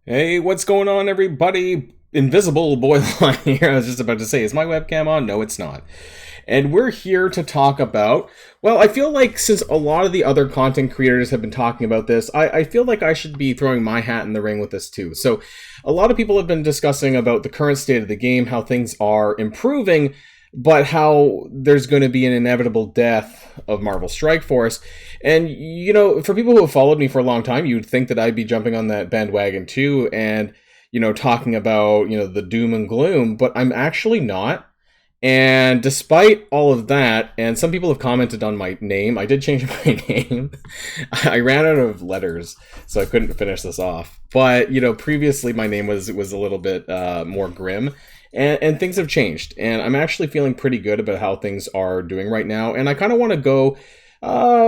Hey, what's going on, everybody? Invisible Boilon here. I was just about to say, is my webcam on? No, it's not. And we're here to talk about, well, I feel like since a lot of the other content creators have been talking about this, I feel like I should be throwing my hat in the ring with this too. So, a lot of people have been discussing about the current state of the game, how things are improving, but how there's going to be an inevitable death of Marvel Strike Force. And, for people who have followed me for a long time, you'd think that I'd be jumping on that bandwagon too and, talking about, the doom and gloom, but I'm actually not. And despite all of that, and some people have commented on my name, I did change my name. I ran out of letters, so I couldn't finish this off. But previously my name was a little bit more grim, and things have changed. And I'm actually feeling pretty good about how things are doing right now. And I kind of want to go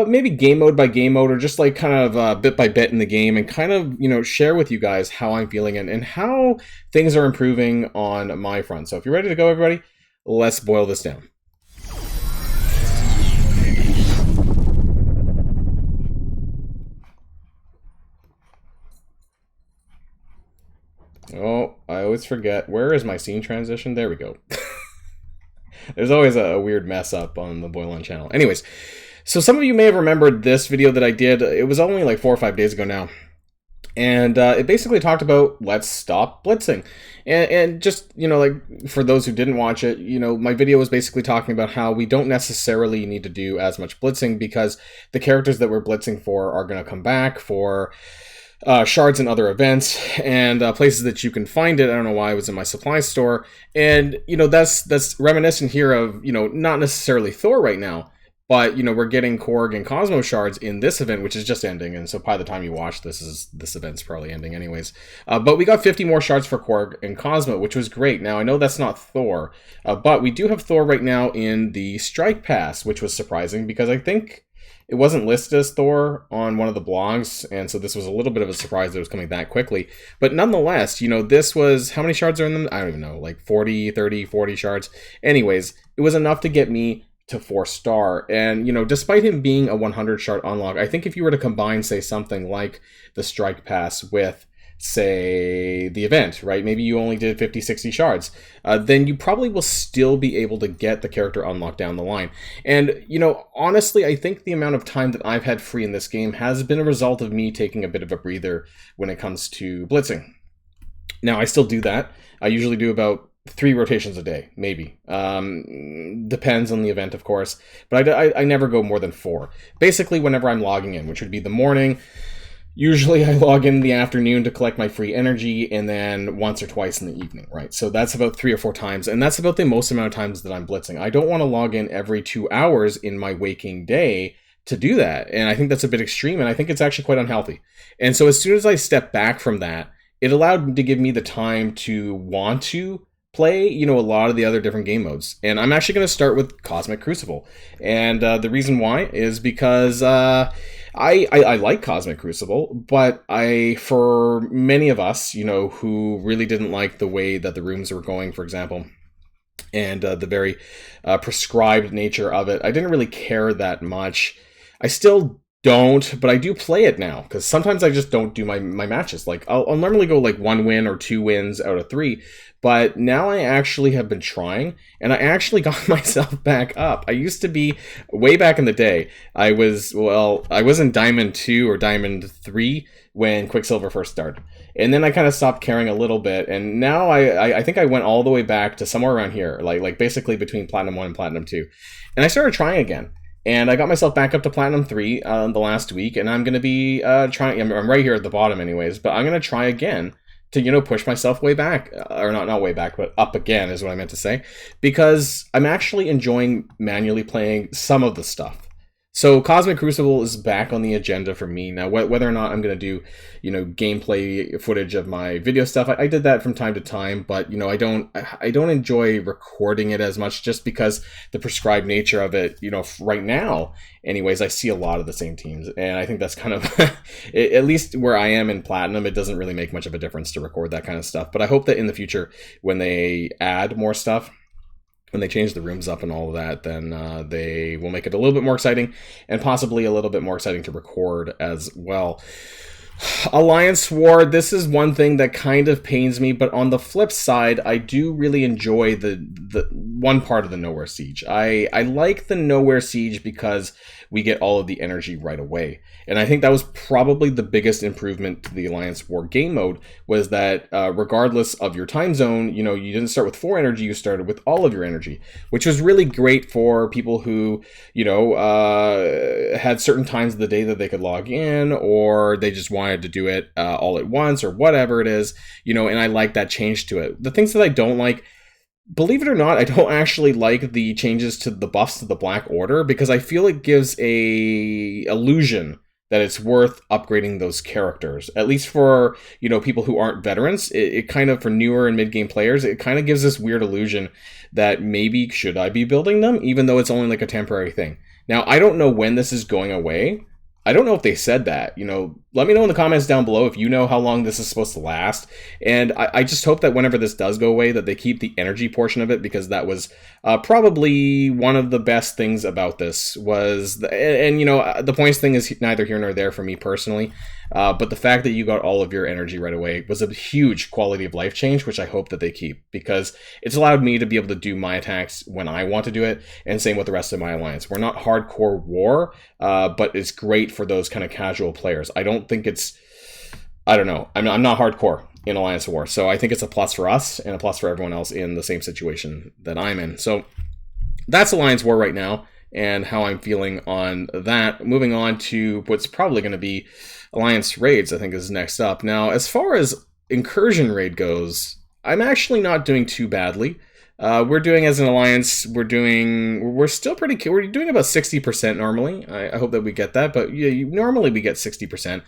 maybe game mode by game mode, or just like kind of bit by bit in the game, and kind of share with you guys how I'm feeling and how things are improving on my front. So if you're ready to go, everybody, let's boil this down. Oh, I always forget. Where is my scene transition? There we go. There's always a weird mess up on the Boilon channel. Anyways, so some of you may have remembered this video that I did. It was only like 4 or 5 days ago now. And it basically talked about let's stop blitzing. And just, like for those who didn't watch it, my video was basically talking about how we don't necessarily need to do as much blitzing because the characters that we're blitzing for are going to come back for shards and other events and places that you can find it. I don't know why it was in my supply store. And, that's reminiscent here of, not necessarily Thor right now, but we're getting Korg and Cosmo shards in this event, which is just ending, and so by the time you watch this event's probably ending anyways. But we got 50 more shards for Korg and Cosmo, which was great. Now I know that's not Thor, but we do have Thor right now in the Strike Pass, which was surprising because I think it wasn't listed as Thor on one of the blogs, and so this was a little bit of a surprise that it was coming that quickly. But nonetheless, this was, how many shards are in them? I don't even know, like 40, 30, 40 shards. Anyways, it was enough to get me to 4-star. And, despite him being a 100 shard unlock, I think if you were to combine, say, something like the Strike Pass with, say, the event, right? Maybe you only did 50, 60 shards, then you probably will still be able to get the character unlocked down the line. And, honestly, I think the amount of time that I've had free in this game has been a result of me taking a bit of a breather when it comes to blitzing. Now, I still do that. I usually do about 3 rotations a day, maybe. Depends on the event, of course. But I never go more than 4. Basically, whenever I'm logging in, which would be the morning. Usually I log in the afternoon to collect my free energy, and then once or twice in the evening, right? So that's about 3 or 4 times, and that's about the most amount of times that I'm blitzing. I don't want to log in every 2 hours in my waking day to do that, and I think that's a bit extreme, and I think it's actually quite unhealthy. And so as soon as I step back from that, it allowed to give me the time to want to play, a lot of the other different game modes. And I'm actually going to start with Cosmic Crucible. And the reason why is because I like Cosmic Crucible, but for many of us, who really didn't like the way that the rooms were going, for example, and the very prescribed nature of it, I didn't really care that much. I still don't, but I do play it now because sometimes I just don't do my matches. Like I'll normally go like 1 win or 2 wins out of 3, but now I actually have been trying, and I actually got myself back up. I used to be, way back in the day, I was in Diamond 2 or Diamond 3 when Quicksilver first started. And then I kind of stopped caring a little bit, and now I think I went all the way back to somewhere around here, like basically between Platinum 1 and Platinum 2. And I started trying again. And I got myself back up to Platinum 3 the last week, and I'm going to be trying, I'm right here at the bottom anyways, but I'm going to try again to, push myself way back, or not way back, but up again is what I meant to say, because I'm actually enjoying manually playing some of the stuff. So Cosmic Crucible is back on the agenda for me now. Whether or not I'm going to do, gameplay footage of my video stuff, I did that from time to time, but I don't enjoy recording it as much just because the prescribed nature of it. Right now, anyways, I see a lot of the same teams, and I think that's kind of at least where I am in Platinum, it doesn't really make much of a difference to record that kind of stuff. But I hope that in the future, when they add more stuff, when they change the rooms up and all of that, then they will make it a little bit more exciting, and possibly a little bit more exciting to record as well. Alliance War, this is one thing that kind of pains me, but on the flip side, I do really enjoy the one part of the Nowhere Siege. I like the Nowhere Siege because we get all of the energy right away. And I think that was probably the biggest improvement to the Alliance War game mode, was that regardless of your time zone, you know, you didn't start with 4 energy, you started with all of your energy, which was really great for people who, you know, had certain times of the day that they could log in, or they just wanted to do it all at once, or whatever it is, you know, and I like that change to it. The things that I don't like, believe it or not, I don't actually like the changes to the buffs to the Black Order, because I feel it gives a illusion that it's worth upgrading those characters. At least for, you know, people who aren't veterans, it kind of, for newer and mid-game players, it kind of gives this weird illusion that maybe should I be building them, even though it's only like a temporary thing. Now, I don't know when this is going away. I don't know if they said that. You know, let me know in the comments down below if you know how long this is supposed to last. And I just hope that whenever this does go away, that they keep the energy portion of it, because that was probably one of the best things about this was, and you know, the points thing is neither here nor there for me personally. But the fact that you got all of your energy right away was a huge quality of life change, which I hope that they keep, because it's allowed me to be able to do my attacks when I want to do it, and same with the rest of my alliance. We're not hardcore war, but it's great for those kind of casual players. I don't think it's, I don't know, I'm not hardcore in Alliance War, so I think it's a plus for us and a plus for everyone else in the same situation that I'm in. So that's Alliance War right now, and how I'm feeling on that. Moving on to what's probably going to be Alliance Raids, I think, is next up. Now, as far as Incursion Raid goes, I'm actually not doing too badly. We're doing, as an alliance, we're still pretty, we're doing about 60% normally. I hope that we get that, but yeah, normally we get 60%.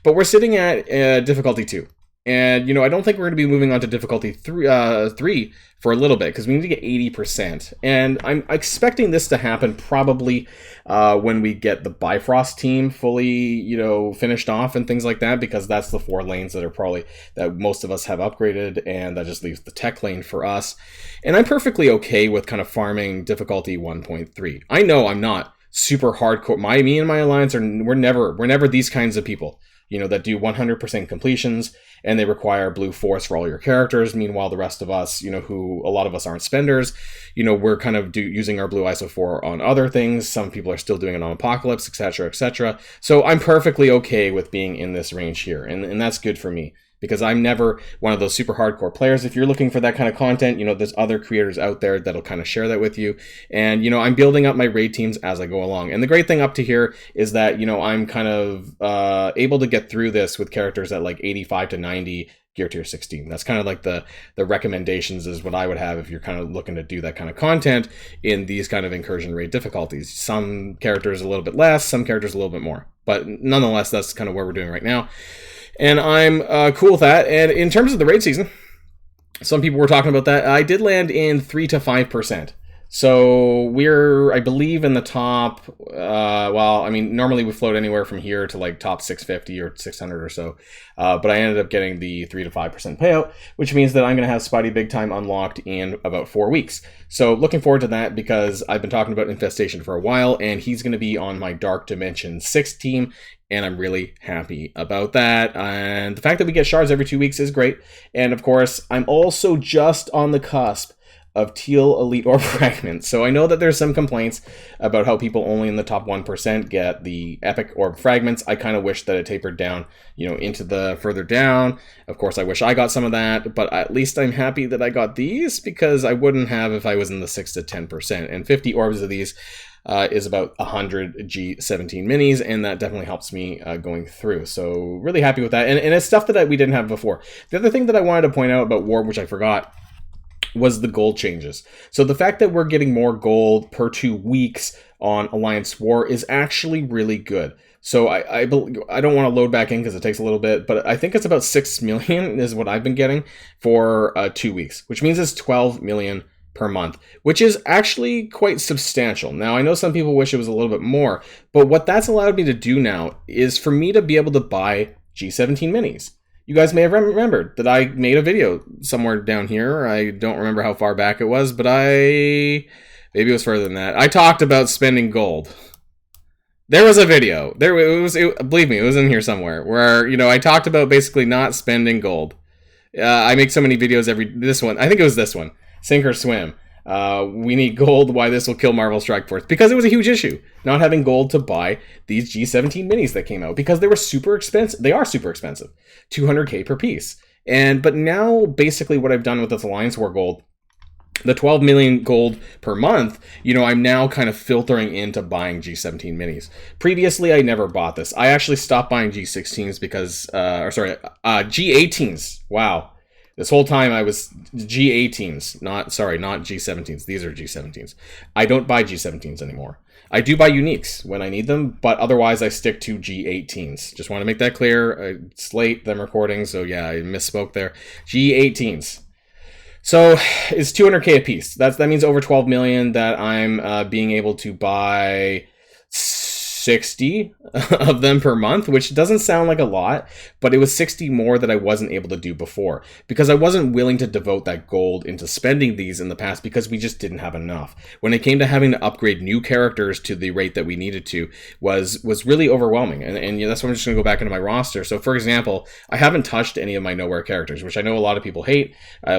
But we're sitting at difficulty 2. And, you know, I don't think we're going to be moving on to difficulty 3 for a little bit, because we need to get 80%. And I'm expecting this to happen probably when we get the Bifrost team fully, you know, finished off and things like that, because that's the 4 lanes that are probably, that most of us have upgraded, and that just leaves the tech lane for us. And I'm perfectly okay with kind of farming difficulty 1.3. I know I'm not super hardcore. Me and my alliance we're never these kinds of people, you know, that do 100% completions, and they require blue force for all your characters. Meanwhile, the rest of us, you know, who a lot of us aren't spenders, you know, we're kind of using our blue ISO 4 on other things. Some people are still doing it on Apocalypse, etc., etc. So I'm perfectly okay with being in this range here, and that's good for me, because I'm never one of those super hardcore players. If you're looking for that kind of content, you know, there's other creators out there that'll kind of share that with you. And, you know, I'm building up my raid teams as I go along. And the great thing up to here is that, you know, I'm kind of able to get through this with characters at like 85 to 90 gear tier 16. That's kind of like the recommendations is what I would have if you're kind of looking to do that kind of content in these kind of incursion raid difficulties. Some characters a little bit less, some characters a little bit more. But nonetheless, that's kind of what we're doing right now. And I'm cool with that. And in terms of the raid season, some people were talking about that. I did land in 3 to 5%. So we're, I believe, in the top, well, I mean, normally we float anywhere from here to like top 650 or 600 or so. But I ended up getting the 3 to 5% payout, which means that I'm going to have Spidey Big Time unlocked in about 4 weeks. So looking forward to that, because I've been talking about Infestation for a while, and he's going to be on my Dark Dimension 6 team. And I'm really happy about that. And the fact that we get shards every 2 weeks is great. And of course, I'm also just on the cusp of Teal Elite Orb Fragments. So I know that there's some complaints about how people only in the top 1% get the Epic Orb Fragments. I kind of wish that it tapered down, you know, into the further down. Of course, I wish I got some of that, but at least I'm happy that I got these, because I wouldn't have if I was in the 6 to 10%. And 50 orbs of these is about 100 G17 minis, and that definitely helps me going through. So really happy with that. And it's stuff that we didn't have before. The other thing that I wanted to point out about War, which I forgot, was the gold changes. So the fact that we're getting more gold per 2 weeks on Alliance War is actually really good. So I don't want to load back in because it takes a little bit, but I think it's about 6 million is what I've been getting for 2 weeks, which means it's 12 million per month, which is actually quite substantial. Now, I know some people wish it was a little bit more, but what that's allowed me to do now is for me to be able to buy G17 minis. You guys may have remembered that I made a video somewhere down here. I don't remember how far back it was, but maybe it was further than that. I talked about spending gold. There was a video. Believe me, it was in here somewhere where I talked about basically not spending gold. I make so many videos this one. I think it was this one. Sink or swim. We need gold. Why this will kill Marvel Strike Force? Because it was a huge issue not having gold to buy these G17 minis that came out because they were super expensive. They are super expensive, 200k per piece. But now basically what I've done with this Alliance War gold, the 12 million gold per month, I'm now kind of filtering into buying G17 minis. Previously, I never bought this. I actually stopped buying G16s because, G18s. Wow. This whole time I was G18s, not G17s. These are G17s. I don't buy G17s anymore. I do buy uniques when I need them, but otherwise I stick to G18s. Just want to make that clear. It's late, them recording, so yeah, I misspoke there. G18s. So it's 200k a piece. That means over 12 million that I'm being able to buy 60 of them per month, which doesn't sound like a lot, but it was 60 more that I wasn't able to do before because I wasn't willing to devote that gold into spending these in the past because we just didn't have enough. When it came to having to upgrade new characters to the rate that we needed to was really overwhelming. And that's why I'm just going to go back into my roster. So for example, I haven't touched any of my nowhere characters, which I know a lot of people hate.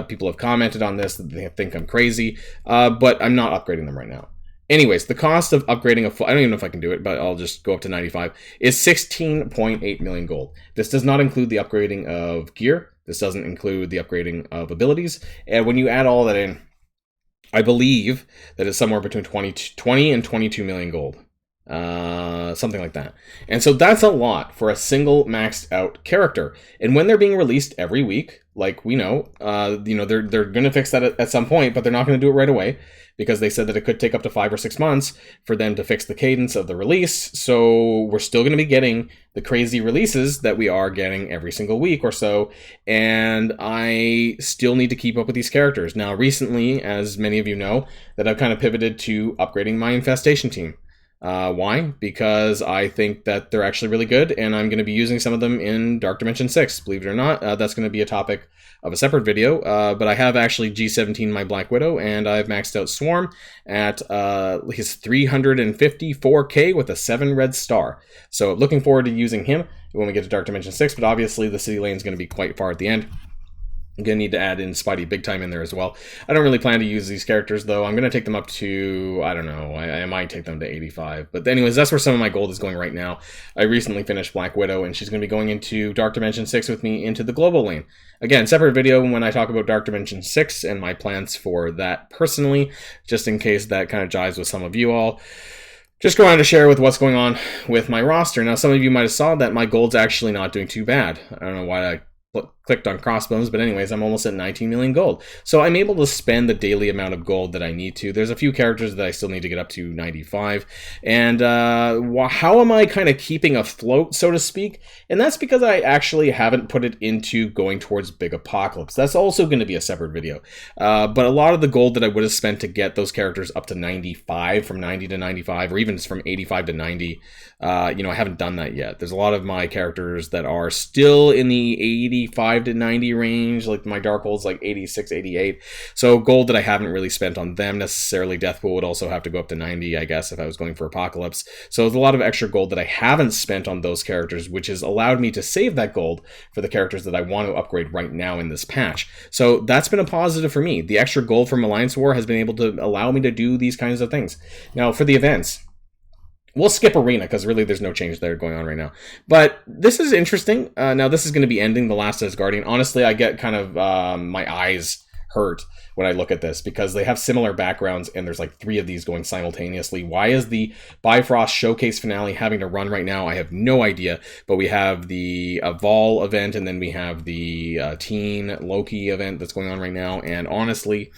People have commented on this that they think I'm crazy, but I'm not upgrading them right now. Anyways, the cost of upgrading I don't even know if I can do it, but I'll just go up to 95, is 16.8 million gold. This does not include the upgrading of gear. This doesn't include the upgrading of abilities. And when you add all that in, I believe that it's somewhere between 20 and 22 million gold. Something like that. And so that's a lot for a single maxed out character. And when they're being released every week, like we know, they're going to fix that at some point, but they're not going to do it right away because they said that it could take up to 5 or 6 months for them to fix the cadence of the release. So we're still going to be getting the crazy releases that we are getting every single week or so. And I still need to keep up with these characters. Now, recently, as many of you know, that I've kind of pivoted to upgrading my infestation team. Why? Because I think that they're actually really good, and I'm going to be using some of them in Dark Dimension 6. Believe it or not, that's going to be a topic of a separate video, but I have actually G17 my Black Widow, and I've maxed out Swarm at his 354k with a 7 red star. So looking forward to using him when we get to Dark Dimension 6, but obviously the city lane is going to be quite far at the end. I'm going to need to add in Spidey big time in there as well. I don't really plan to use these characters, though. I'm going to take them up to, I don't know, I might take them to 85. But anyways, that's where some of my gold is going right now. I recently finished Black Widow, and she's going to be going into Dark Dimension 6 with me into the global lane. Again, separate video when I talk about Dark Dimension 6 and my plans for that personally, just in case that kind of jives with some of you all. Just going on to share with what's going on with my roster. Now, some of you might have saw that my gold's actually not doing too bad. I don't know why I clicked on Crossbones, but anyways, I'm almost at 19 million gold. So I'm able to spend the daily amount of gold that I need to. There's a few characters that I still need to get up to 95. And how am I kind of keeping afloat, so to speak? And that's because I actually haven't put it into going towards Big Apocalypse. That's also going to be a separate video. But a lot of the gold that I would have spent to get those characters up to 95, from 90 to 95, or even from 85 to 90, I haven't done that yet. There's a lot of my characters that are still in the 85 to 90 range, like my Darkhold's like 86, 88. So gold that I haven't really spent on them necessarily. Deathpool would also have to go up to 90, I guess, if I was going for Apocalypse. So there's a lot of extra gold that I haven't spent on those characters, which has allowed me to save that gold for the characters that I want to upgrade right now in this patch. So that's been a positive for me. The extra gold from Alliance War has been able to allow me to do these kinds of things. Now, for the events, we'll skip Arena because really there's no change there going on right now. But this is interesting. Now this is going to be ending The Last Asgardian. Honestly, I get kind of my eyes hurt when I look at this because they have similar backgrounds and there's like 3 of these going simultaneously. Why is the Bifrost Showcase finale having to run right now? I have no idea. But we have the Vol event and then we have the Teen Loki event that's going on right now. And honestly,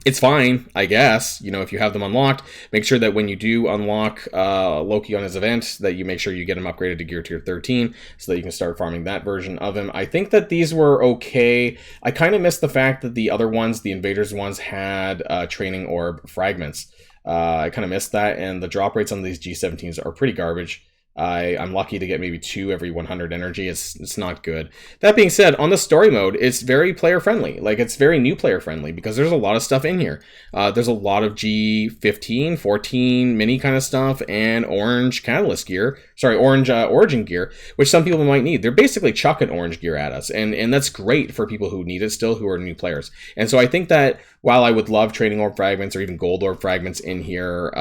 it's fine, I guess, if you have them unlocked. Make sure that when you do unlock Loki on his event, that you make sure you get him upgraded to Gear Tier 13 so that you can start farming that version of him. I think that these were okay. I kind of missed the fact that the other ones, the Invaders ones, had Training Orb fragments. I kind of missed that, and the drop rates on these G17s are pretty garbage. I'm lucky to get maybe 2 every 100 energy. It's not good. That being said, on the story mode, it's very player friendly. Like, it's very new player friendly because there's a lot of stuff in here. There's a lot of G15, 14 mini kind of stuff and orange catalyst gear. Sorry, orange origin gear, which some people might need. They're basically chucking orange gear at us, and that's great for people who need it still, who are new players. And so I think that while I would love training orb fragments or even gold orb fragments in here,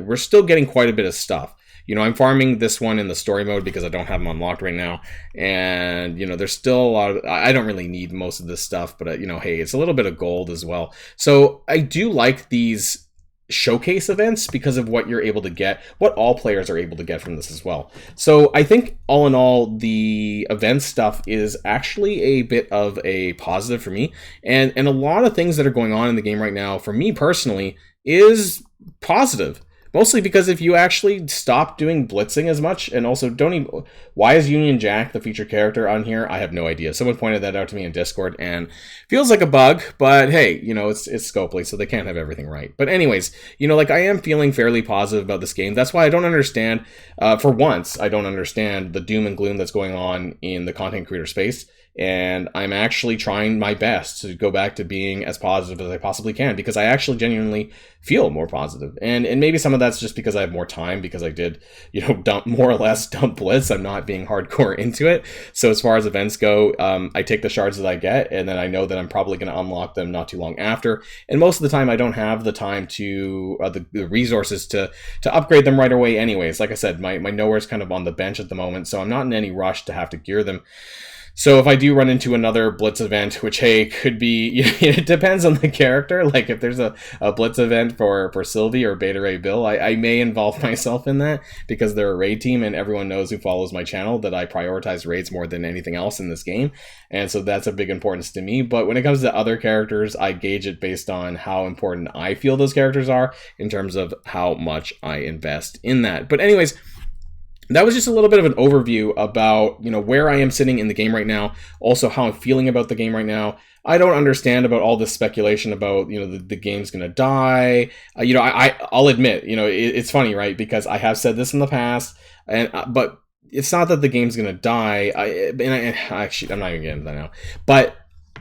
we're still getting quite a bit of stuff. You know, I'm farming this one in the story mode because I don't have them unlocked right now. And, you know, there's still a lot of... I don't really need most of this stuff, but, you know, hey, it's a little bit of gold as well. So I do like these showcase events because of what you're able to get, what all players are able to get from this as well. So I think all in all, the event stuff is actually a bit of a positive for me. And a lot of things that are going on in the game right now, for me personally, is positive. Mostly because if you actually stop doing blitzing as much, and also don't even... Why is Union Jack the featured character on here? I have no idea. Someone pointed that out to me in Discord, and feels like a bug, but hey, you know, it's Scopely, so they can't have everything right. But anyways, you know, like, I am feeling fairly positive about this game. That's why I don't understand, for once, I don't understand the doom and gloom that's going on in the content creator space. And I'm actually trying my best to go back to being as positive as I possibly can, because I actually genuinely feel more positive. And maybe some of that's just because I have more time, because I did, you know, more or less dump Blitz. I'm not being hardcore into it. So as far as events go, I take the shards that I get, and then I know that I'm probably going to unlock them not too long after. And most of the time I don't have the time to, the resources to upgrade them right away anyways. Like I said, my nowhere's kind of on the bench at the moment, so I'm not in any rush to have to gear them. So if I do run into another Blitz event, which, hey, could be, it depends on the character. Like, if there's a Blitz event for Sylvie or Beta Ray Bill, I may involve myself in that, because they're a raid team, and everyone knows who follows my channel that I prioritize raids more than anything else in this game. And so that's a big importance to me. But when it comes to other characters, I gauge it based on how important I feel those characters are in terms of how much I invest in that. But anyways, that was just a little bit of an overview about, you know, where I am sitting in the game right now, also how I'm feeling about the game right now. I don't understand about all this speculation about, you know, the game's gonna die. You know, I'll admit, you know, it's funny, right? Because I have said this in the past, and but it's not that the game's gonna die. Actually, I'm not even getting into that now. But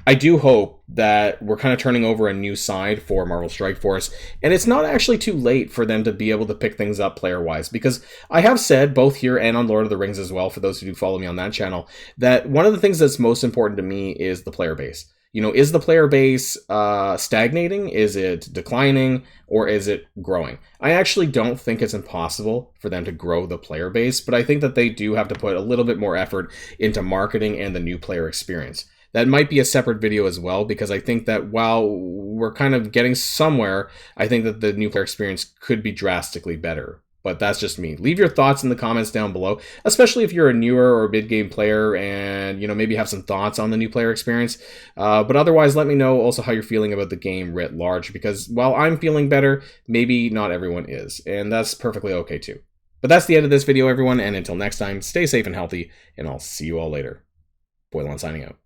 I do hope that we're kind of turning over a new side for Marvel Strike Force, and it's not actually too late for them to be able to pick things up player-wise, because I have said, both here and on Lord of the Rings as well, for those who do follow me on that channel, that one of the things that's most important to me is the player base. You know, is the player base stagnating? Is it declining? Or is it growing? I actually don't think it's impossible for them to grow the player base, but I think that they do have to put a little bit more effort into marketing and the new player experience. That might be a separate video as well, because I think that while we're kind of getting somewhere, I think that the new player experience could be drastically better. But that's just me. Leave your thoughts in the comments down below, especially if you're a newer or mid-game player and, you know, maybe have some thoughts on the new player experience. But otherwise, let me know also how you're feeling about the game writ large, because while I'm feeling better, maybe not everyone is, and that's perfectly okay too. But that's the end of this video, everyone, and until next time, stay safe and healthy, and I'll see you all later. Boilon signing out.